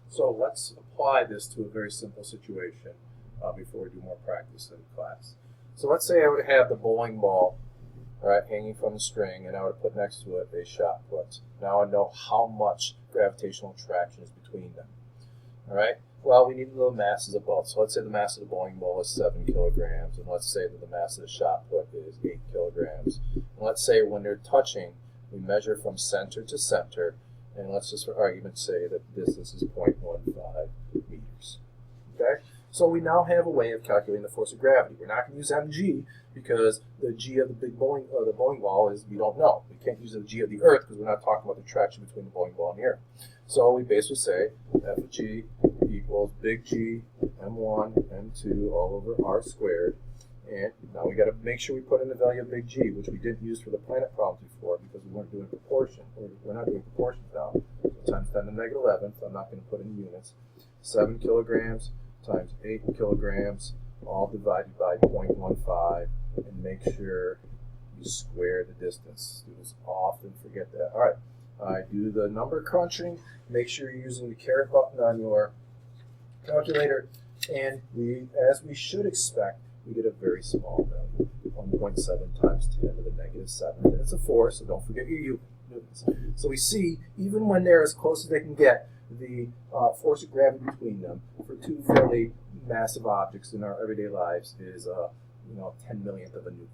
So let's apply this to a very simple situation before we do more practice in class. So let's say I would have the bowling ball, right, hanging from the string, and I would put next to it a shot put. Now I know how much gravitational attraction is between them. All right. Well, we need the masses of both. So let's say the mass of the bowling ball is 7 kilograms, and let's say that the mass of the shot put is 8 kilograms. And let's say when they're touching, we measure from center to center, and let's just for argument's say that the distance is 0.15 meters. Okay? So we now have a way of calculating the force of gravity. We're not going to use mg because the g of the bowling ball is we don't know. We can't use the g of the Earth because we're not talking about the traction between the bowling ball and the Earth. So we basically say f of g equals big G m1 m2 all over r squared. And now we got to make sure we put in the value of big G, which we didn't use for the planet problems before because we weren't doing proportion. We're not doing proportions now. So times 10 to the negative 11th, so I'm not going to put in units. 7 kilograms times 8 kilograms, all divided by 0.15, and make sure you square the distance. Students often forget that. All right, I do the number crunching. Make sure you're using the caret button on your calculator, and as we should expect, we get a very small value, 1.7 times 10 to the negative 7. And it's a force, so don't forget your units. So we see, even when they're as close as they can get, the force of gravity between them for two fairly massive objects in our everyday lives is 10 millionth of a newton.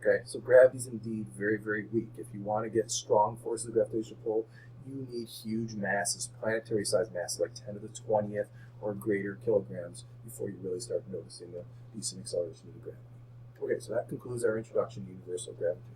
Okay, so gravity is indeed very, very weak. If you want to get strong forces of gravitational pull, you need huge masses, planetary-sized masses, like 10 to the 20th or greater kilograms before you really start noticing the decent acceleration of the gravity. Okay, so that concludes our introduction to universal gravitation.